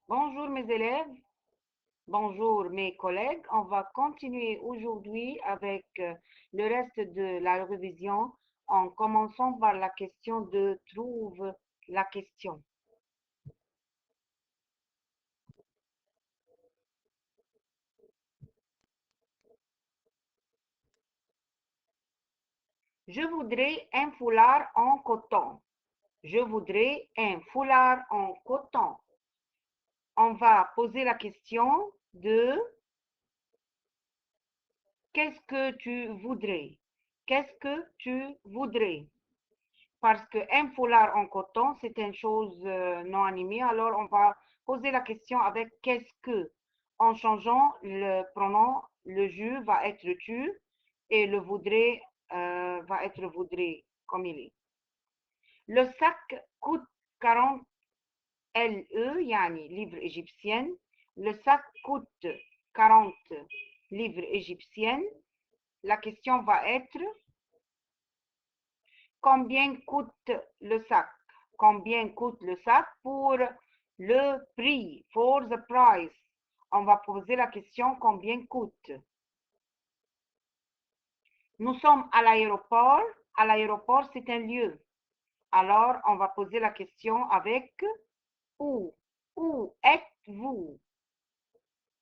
Bonjour mes élèves, bonjour mes collègues. On va continuer aujourd'hui avec le reste de la révision en commençant par la question de trouve la question. Je voudrais un foulard en coton. Je voudrais un foulard en coton. On va poser la question de qu'est-ce que tu voudrais? Qu'est-ce que tu voudrais? Parce qu'un foulard en coton, c'est une chose non animée. Alors, on va poser la question avec qu'est-ce que. En changeant le pronom, le je va être tu et le voudrais va être voudrais, comme il est. Le sac coûte 40 LE, yani livres égyptiennes. Le sac coûte 40 livres égyptiennes. La question va être combien coûte le sac? Combien coûte le sac pour le prix? For the price. On va poser la question combien coûte? Nous sommes à l'aéroport. À l'aéroport, c'est un lieu. Alors, on va poser la question avec où? Où êtes-vous?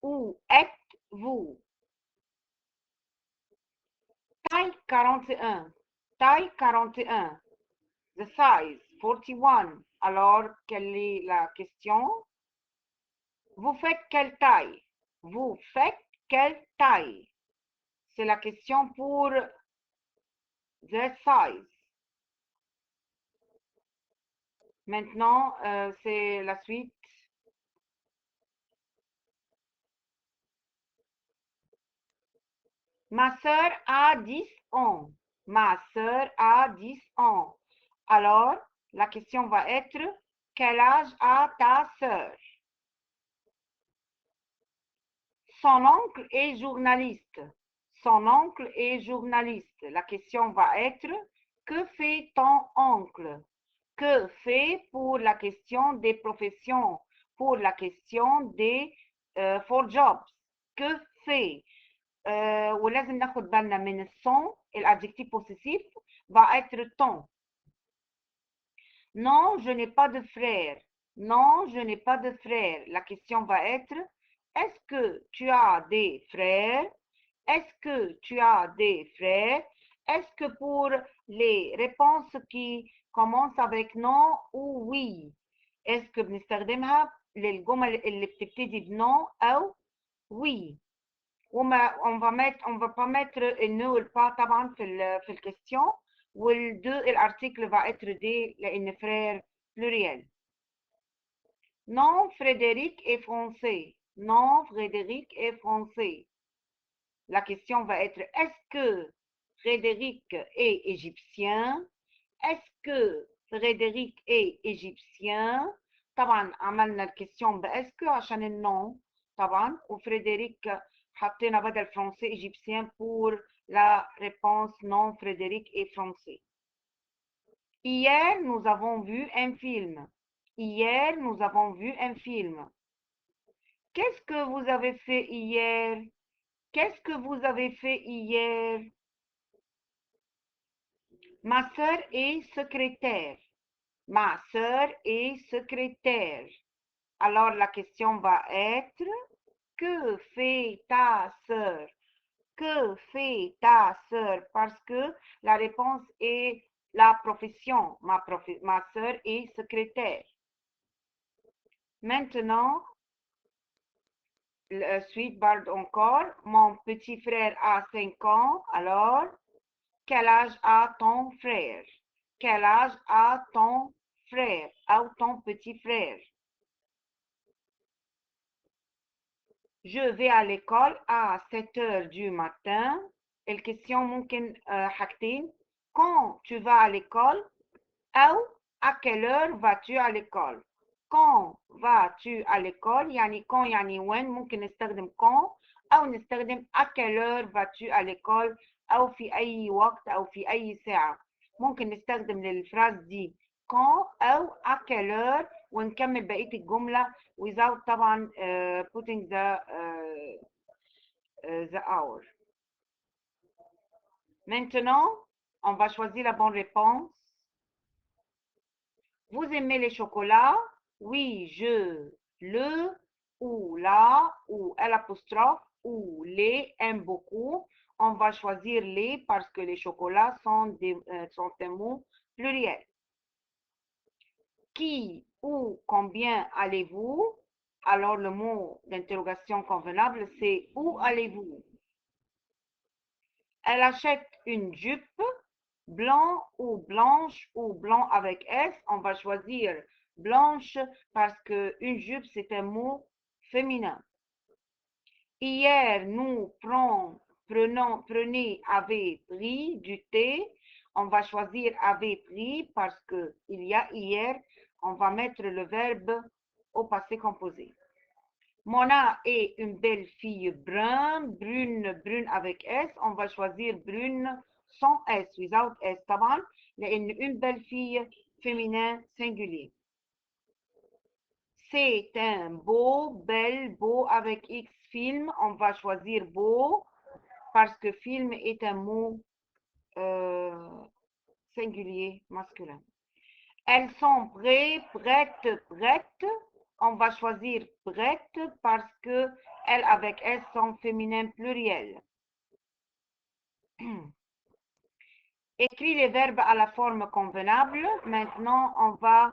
Où êtes-vous? Taille 41. Taille 41. The size 41. Alors, quelle est la question? Vous faites quelle taille? Vous faites quelle taille? C'est la question pour the size. Maintenant, c'est la suite. Ma sœur a 10 ans. Ma sœur a 10 ans. Alors, la question va être, quel âge a ta sœur? Son oncle est journaliste. Son oncle est journaliste. La question va être, que fait ton oncle? Que fait pour la question des professions, pour la question des for jobs? Que fait? ولازم ناخد بالنا من الصون الادجكتيف possessif va être ton. Non, je n'ai pas de frère. Non, je n'ai pas de frère. La question va être, est-ce que tu as des frères? Est-ce que tu as des frères? Est-ce que pour les réponses qui commencent avec non ou oui, est-ce que بنستخدمها للجمل اللي بتبتدي بنو أو oui؟ on va pas mettre ne ou pas طبعا في الكويستيون والدو الارتيكل va être des لان frère pluriel. Non, Frédéric est français. Non, Frédéric est français. La question va être est-ce que Frédéric est égyptien? Est-ce que Frédéric est égyptien؟ طبعا عملنا الكيستيون باسكو que عشان النون طبعا وفريدريك حطينا بدل français égyptien pour la réponse non Frédéric est français. Hier, nous avons vu un film. Hier, nous avons vu un film. Qu'est-ce que vous avez fait hier? Qu'est-ce que vous avez fait hier? Ma sœur est secrétaire. Ma sœur est secrétaire. Alors la question va être, que fait ta sœur? Que fait ta sœur? Parce que la réponse est la profession. Ma sœur est secrétaire. Maintenant, suite barre encore. Mon petit frère a 5 ans. Alors, quel âge a ton frère? Quel âge a ton frère ou ton petit frère? Je vais à l'école à 7 heures du matin. الكسيون ممكن حاجتين. Quand tu vas à l'école أو à quelle heure vas-tu à l'école? Quand vas-tu à l'école يعني quand يعني when ممكن نستخدم quand أو نستخدم à quelle heure vas-tu à l'école أو في أي وقت أو في أي ساعة. ممكن نستخدم للفراز دي quand أو à quelle heure ونكمل بقية الجملة without طبعا putting the hour. Maintenant, on va choisir la bonne réponse. Vous aimez les chocolats? Oui, je le ou la ou l'apostrophe ou les aime beaucoup. On va choisir les parce que les chocolats sont un mot pluriel. Qui ou combien allez-vous? Alors le mot d'interrogation convenable, c'est où allez-vous? Elle achète une jupe, blanc ou blanche ou blanc avec S. On va choisir blanche parce que une jupe, c'est un mot féminin. Hier, nous prenez, avez pris du thé. On va choisir avait pris parce que il y a hier. On va mettre le verbe au passé composé. Mona est une belle fille brune avec S. On va choisir brune sans S, without S طبعا لأن une belle fille féminin singulier. C'est un beau avec X film. On va choisir beau parce que film est un mot singulier masculin. Elles sont prêtes. On va choisir prête parce que elles avec S sont féminins pluriels. Écris les verbes à la forme convenable. Maintenant, on va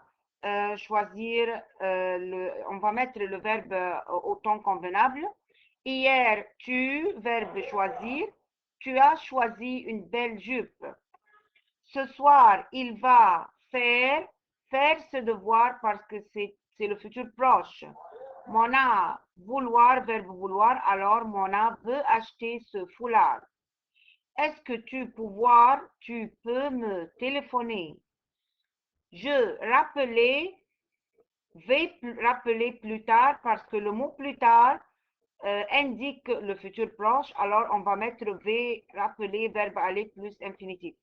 choisir, on va mettre le verbe au temps convenable. Hier, verbe choisir. Tu as choisi une belle jupe. Ce soir, il va faire ce devoir parce que c'est le futur proche. Mona, vouloir, verbe vouloir, alors Mona veut acheter ce foulard. Est-ce que tu peux me téléphoner? Je vais rappeler plus tard parce que le mot plus tard indique le futur proche, alors on va mettre V, rappeler, verbe aller plus infinitif.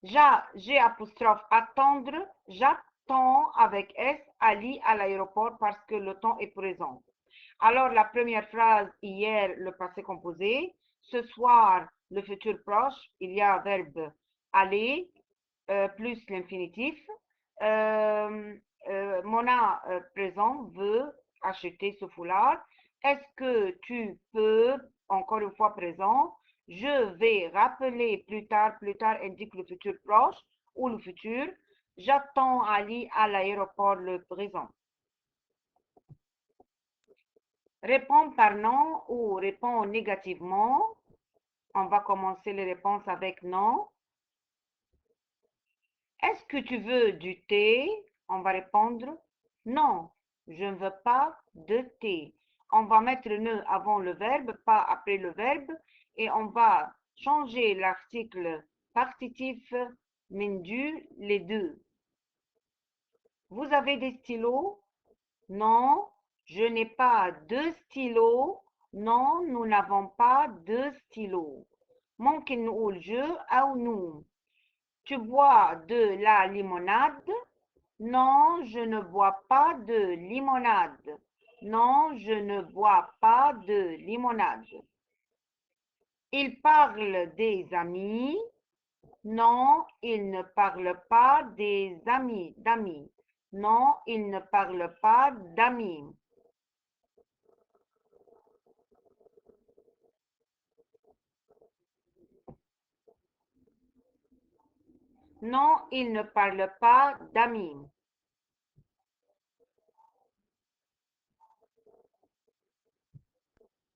J'ai apostrophe attendre, j'attends avec S, Ali à l'aéroport parce que le temps est présent. Alors la première phrase, hier, le passé composé. Ce soir, le futur proche, il y a verbe aller plus l'infinitif. Mona présent veut acheter ce foulard. Est-ce que tu peux, encore une fois présent, je vais rappeler plus tard indique le futur proche ou le futur. J'attends Ali à l'aéroport le présent. Réponds par non ou réponds négativement. On va commencer les réponses avec non. Est-ce que tu veux du thé? On va répondre non, je ne veux pas de thé. On va mettre ne avant le verbe, pas après le verbe, et on va changer l'article partitif mindu, les deux. Vous avez des stylos? Non, je n'ai pas de stylos. Non, nous n'avons pas de stylos. ممكن نقول je أو nous. Tu bois de la limonade? Non, je ne bois pas de limonade. Non, je ne bois pas de limonade. Il parle des amis? Non, il ne parle pas des amis, d'amis. Non, il ne parle pas d'amis. Non, il ne parle pas d'amis.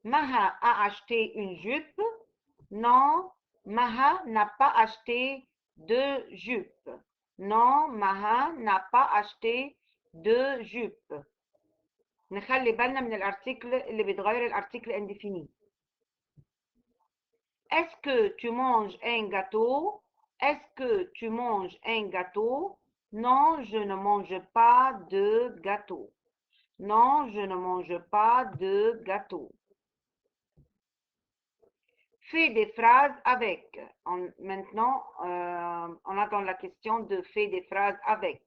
Maha a acheté une jupe? Non, Maha n'a pas acheté de jupe. Non, Maha n'a pas acheté de jupe. نخلي بالنا من الارتيكل اللي بيتغير الارتيكل indéfini. Est-ce que tu manges un gâteau? Est-ce que tu manges un gâteau? Non, je ne mange pas de gâteau. Non, je ne mange pas de gâteau. Fais des phrases avec. Maintenant, on a dans la question de fais des phrases avec.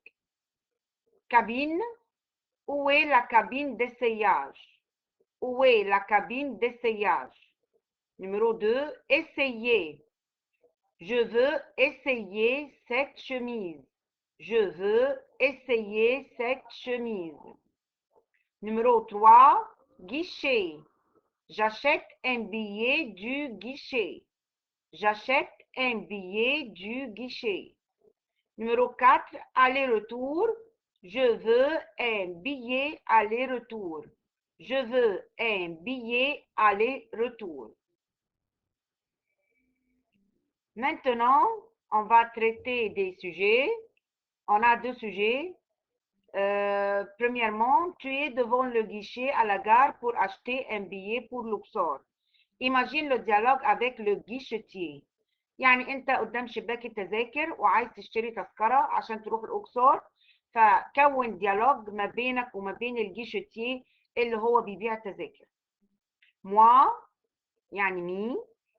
Cabine. Où est la cabine d'essayage? Où est la cabine d'essayage? Numéro 2, essayer. Je veux essayer cette chemise. Je veux essayer cette chemise. Numéro 3, guichet. J'achète un billet du guichet. J'achète un billet du guichet. Numéro 4, aller-retour. Je veux un billet aller-retour. Je veux un billet aller-retour. Maintenant, on va traiter des sujets. On a deux sujets. Premièrement, tu es devant le guichet à la gare pour acheter un billet pour Luxor. Imagine le dialogue avec le guichetier. يعني انت قدام شباك التذاكر وعايز تشتري تذكرة عشان تروح الأقصر، فكون ديالوج ما بينك وما بين الجيشتيه اللي هو بيبيع التذاكر. Moi يعني مين.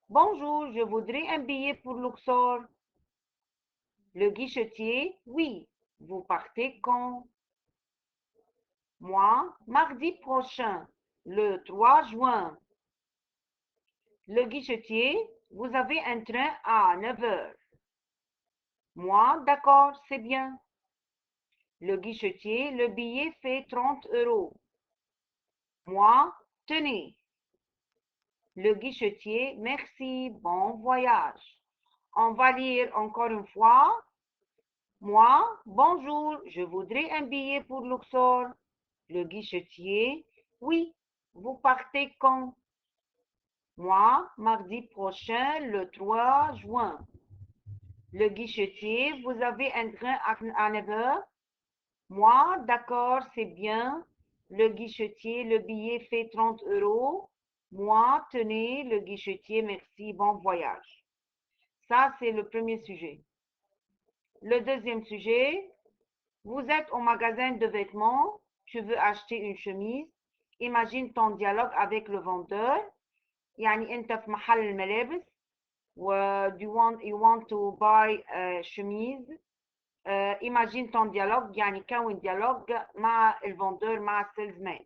Bonjour, je voudrais un billet pour Luxor. Le guichetier, oui. Vous partez quand? Moi, mardi prochain, le 3 juin. Le guichetier, vous avez un train à 9 heures. Moi, d'accord, c'est bien. Le guichetier, le billet fait 30 euros. Moi, tenez. Le guichetier, merci, bon voyage. On va lire encore une fois. Moi, bonjour, je voudrais un billet pour Luxor. Le guichetier, oui, vous partez quand? Moi, mardi prochain, le 3 juin. Le guichetier, vous avez un train à 9 heures? Moi, d'accord, c'est bien. Le guichetier, le billet fait 30 euros. Moi, tenez, le guichetier, merci, bon voyage. Ça, c'est le premier sujet. Le deuxième sujet, vous êtes au magasin de vêtements, tu veux acheter une chemise. Imagine ton dialogue avec le vendeur. يعني انت في محل الملابس و you want to buy a chemise. Imagine ton dialogue يعني كون dialogue مع الفندeur مع السيلزمان.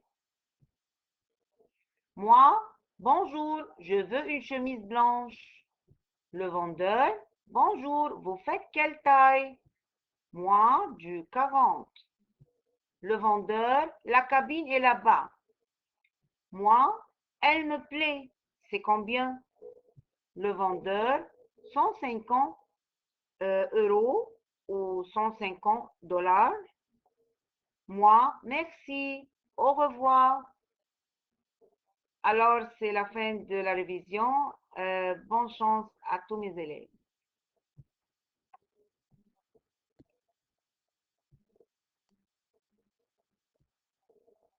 Moi, bonjour, je veux une chemise blanche. Le vendeur, bonjour, vous faites quelle taille? Moi, du 40. Le vendeur, la cabine est là-bas. Moi, elle me plaît. C'est combien? Le vendeur, 150 euros ou 150 dollars. Moi, merci. Au revoir. Alors, c'est la fin de la révision. Bonne chance à tous mes élèves.